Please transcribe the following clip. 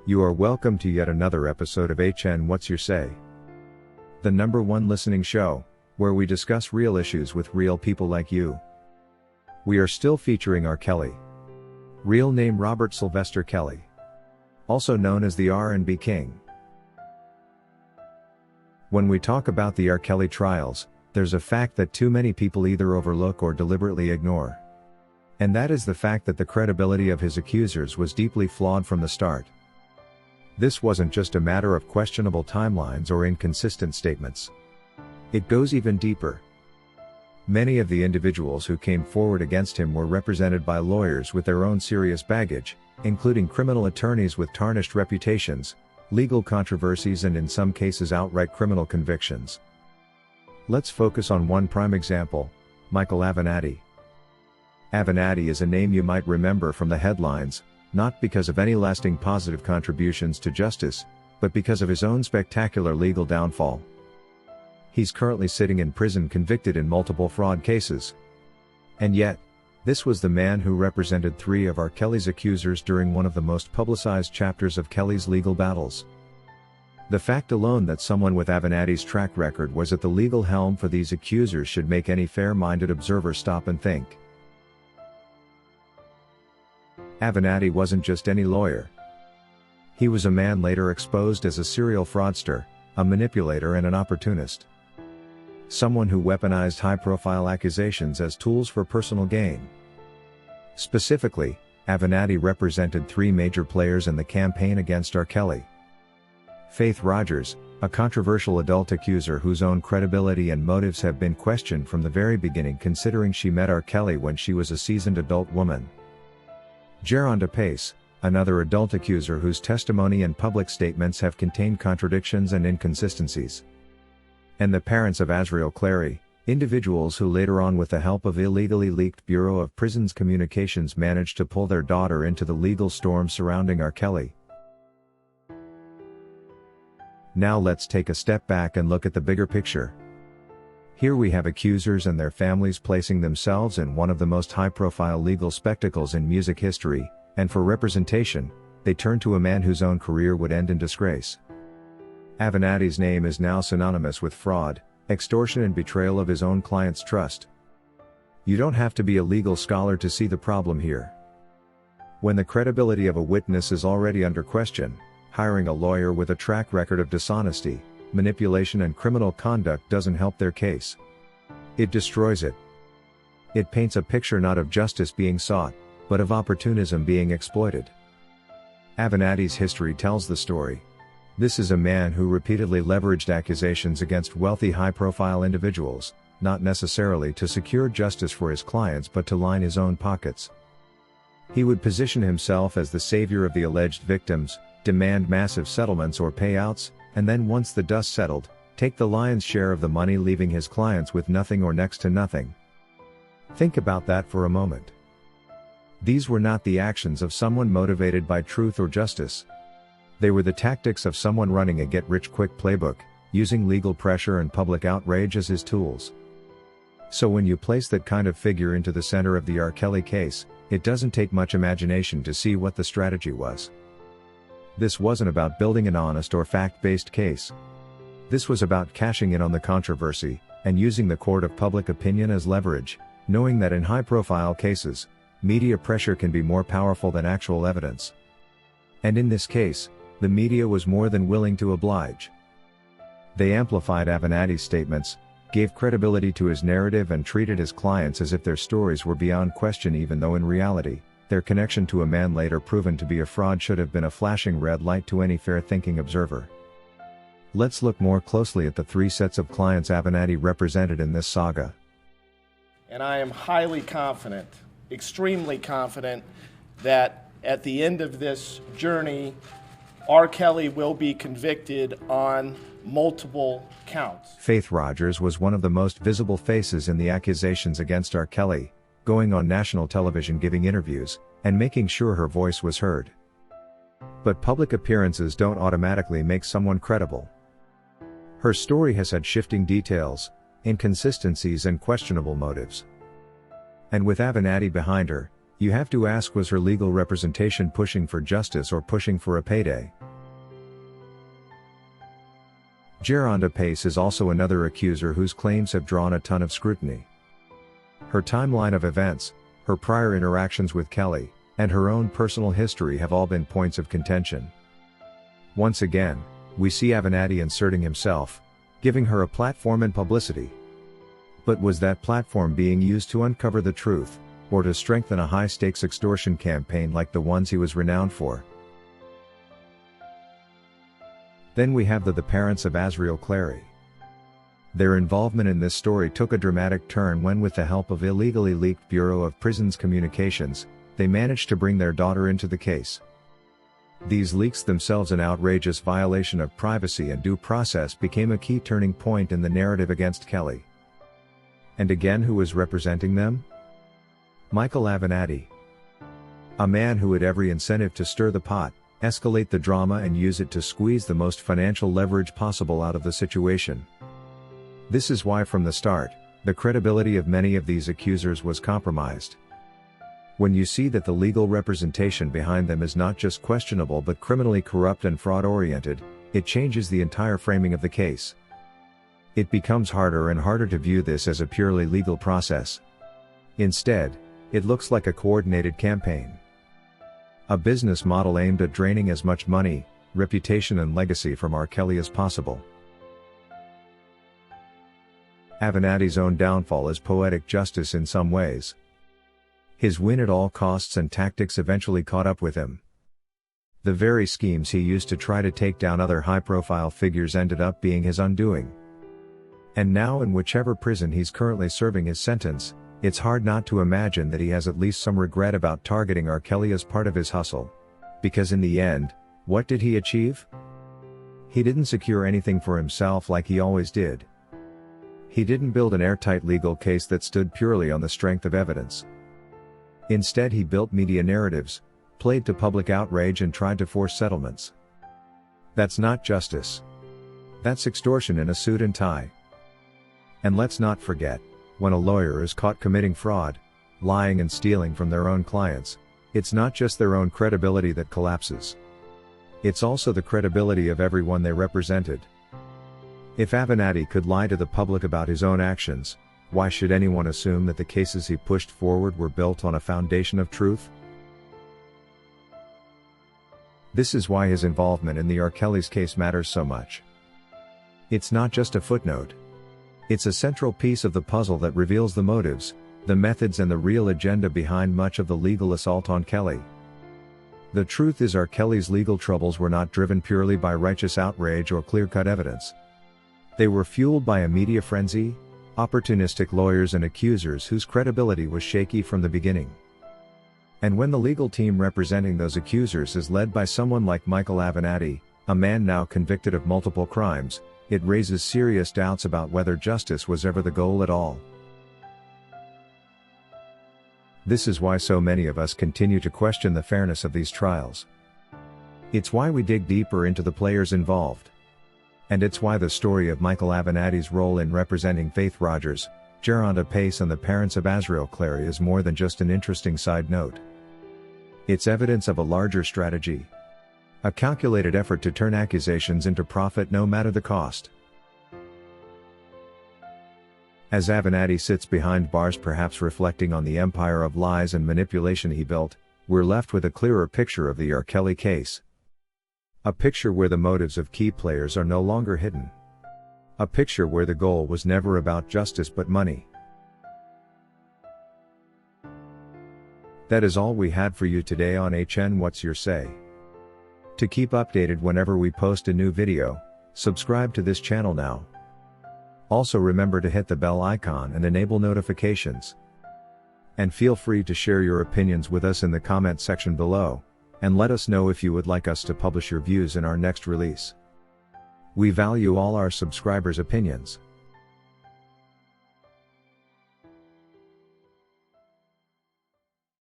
You are welcome to yet another episode of HN What's Your Say? The #1 listening show, where we discuss real issues with real people like you. We are still featuring R. Kelly. Real name Robert Sylvester Kelly. Also known as the R&B King. When we talk about the R. Kelly trials, there's a fact that too many people either overlook or deliberately ignore. And that is the fact that the credibility of his accusers was deeply flawed from the start. This wasn't just a matter of questionable timelines or inconsistent statements. It goes even deeper. Many of the individuals who came forward against him were represented by lawyers with their own serious baggage, including criminal attorneys with tarnished reputations, legal controversies, and in some cases outright criminal convictions. Let's focus on one prime example, Michael Avenatti. Avenatti is a name you might remember from the headlines, not because of any lasting positive contributions to justice, but because of his own spectacular legal downfall. He's currently sitting in prison convicted in multiple fraud cases. And yet, this was the man who represented 3 of R. Kelly's accusers during one of the most publicized chapters of Kelly's legal battles. The fact alone that someone with Avenatti's track record was at the legal helm for these accusers should make any fair-minded observer stop and think. Avenatti wasn't just any lawyer. He was a man later exposed as a serial fraudster, a manipulator and an opportunist. Someone who weaponized high-profile accusations as tools for personal gain. Specifically, Avenatti represented 3 major players in the campaign against R. Kelly. Faith Rogers, a controversial adult accuser whose own credibility and motives have been questioned from the very beginning, considering she met R. Kelly when she was a seasoned adult woman. Geronda Pace, another adult accuser whose testimony and public statements have contained contradictions and inconsistencies. And the parents of Azriel Clary, individuals who later on, with the help of illegally leaked Bureau of Prisons communications, managed to pull their daughter into the legal storm surrounding R. Kelly. Now let's take a step back and look at the bigger picture. Here we have accusers and their families placing themselves in one of the most high-profile legal spectacles in music history, and for representation, they turn to a man whose own career would end in disgrace. Avenatti's name is now synonymous with fraud, extortion and betrayal of his own client's trust. You don't have to be a legal scholar to see the problem here. When the credibility of a witness is already under question, hiring a lawyer with a track record of dishonesty, manipulation and criminal conduct doesn't help their case. It destroys it. It paints a picture not of justice being sought, but of opportunism being exploited. Avenatti's history tells the story. This is a man who repeatedly leveraged accusations against wealthy high-profile individuals, not necessarily to secure justice for his clients but to line his own pockets. He would position himself as the savior of the alleged victims, demand massive settlements or payouts, and then once the dust settled, take the lion's share of the money, leaving his clients with nothing or next to nothing. Think about that for a moment. These were not the actions of someone motivated by truth or justice. They were the tactics of someone running a get-rich-quick playbook, using legal pressure and public outrage as his tools. So when you place that kind of figure into the center of the R. Kelly case, it doesn't take much imagination to see what the strategy was. This wasn't about building an honest or fact-based case. This was about cashing in on the controversy, and using the court of public opinion as leverage, knowing that in high-profile cases, media pressure can be more powerful than actual evidence. And in this case, the media was more than willing to oblige. They amplified Avenatti's statements, gave credibility to his narrative, and treated his clients as if their stories were beyond question, even though in reality, their connection to a man later proven to be a fraud should have been a flashing red light to any fair-thinking observer. Let's look more closely at the 3 sets of clients Avenatti represented in this saga. And I am highly confident, extremely confident, that at the end of this journey, R. Kelly will be convicted on multiple counts. Faith Rogers was one of the most visible faces in the accusations against R. Kelly, going on national television, giving interviews, and making sure her voice was heard. But public appearances don't automatically make someone credible. Her story has had shifting details, inconsistencies and questionable motives. And with Avenatti behind her, You have to ask, was her legal representation pushing for justice or pushing for a payday? Geronda Pace is also another accuser whose claims have drawn a ton of scrutiny. Her timeline of events, her prior interactions with Kelly, and her own personal history have all been points of contention. Once again, we see Avenatti inserting himself, giving her a platform and publicity. But was that platform being used to uncover the truth, or to strengthen a high-stakes extortion campaign like the ones he was renowned for? Then we have the parents of Azriel Clary. Their involvement in this story took a dramatic turn when, with the help of illegally leaked Bureau of Prisons communications, they managed to bring their daughter into the case. These leaks themselves, an outrageous violation of privacy and due process, became a key turning point in the narrative against Kelly. And again, who was representing them? Michael Avenatti. A man who had every incentive to stir the pot, escalate the drama, and use it to squeeze the most financial leverage possible out of the situation. This is why from the start, the credibility of many of these accusers was compromised. When you see that the legal representation behind them is not just questionable but criminally corrupt and fraud-oriented, it changes the entire framing of the case. It becomes harder and harder to view this as a purely legal process. Instead, it looks like a coordinated campaign. A business model aimed at draining as much money, reputation and legacy from R. Kelly as possible. Avenatti's own downfall is poetic justice in some ways. His win at all costs and tactics eventually caught up with him. The very schemes he used to try to take down other high-profile figures ended up being his undoing. And now, in whichever prison he's currently serving his sentence, it's hard not to imagine that he has at least some regret about targeting R. Kelly as part of his hustle. Because in the end, what did he achieve? He didn't secure anything for himself like he always did. He didn't build an airtight legal case that stood purely on the strength of evidence. Instead, he built media narratives, played to public outrage, and tried to force settlements. That's not justice. That's extortion in a suit and tie. And let's not forget, when a lawyer is caught committing fraud, lying and stealing from their own clients, it's not just their own credibility that collapses. It's also the credibility of everyone they represented. If Avenatti could lie to the public about his own actions, why should anyone assume that the cases he pushed forward were built on a foundation of truth? This is why his involvement in the R. Kelly's case matters so much. It's not just a footnote. It's a central piece of the puzzle that reveals the motives, the methods, and the real agenda behind much of the legal assault on Kelly. The truth is, R. Kelly's legal troubles were not driven purely by righteous outrage or clear-cut evidence. They were fueled by a media frenzy, opportunistic lawyers, and accusers whose credibility was shaky from the beginning. And when the legal team representing those accusers is led by someone like Michael Avenatti, a man now convicted of multiple crimes, it raises serious doubts about whether justice was ever the goal at all. This is why so many of us continue to question the fairness of these trials. It's why we dig deeper into the players involved. And it's why the story of Michael Avenatti's role in representing Faith Rogers, Geronda Pace, and the parents of Azriel Clary is more than just an interesting side note. It's evidence of a larger strategy. A calculated effort to turn accusations into profit no matter the cost. As Avenatti sits behind bars, perhaps reflecting on the empire of lies and manipulation he built, we're left with a clearer picture of the R. Kelly case. A picture where the motives of key players are no longer hidden. A picture where the goal was never about justice but money. That is all we had for you today on HN What's Your Say? To keep updated whenever we post a new video, subscribe to this channel now. Also remember to hit the bell icon and enable notifications. And feel free to share your opinions with us in the comment section below, and let us know if you would like us to publish your views in our next release. We value all our subscribers' opinions.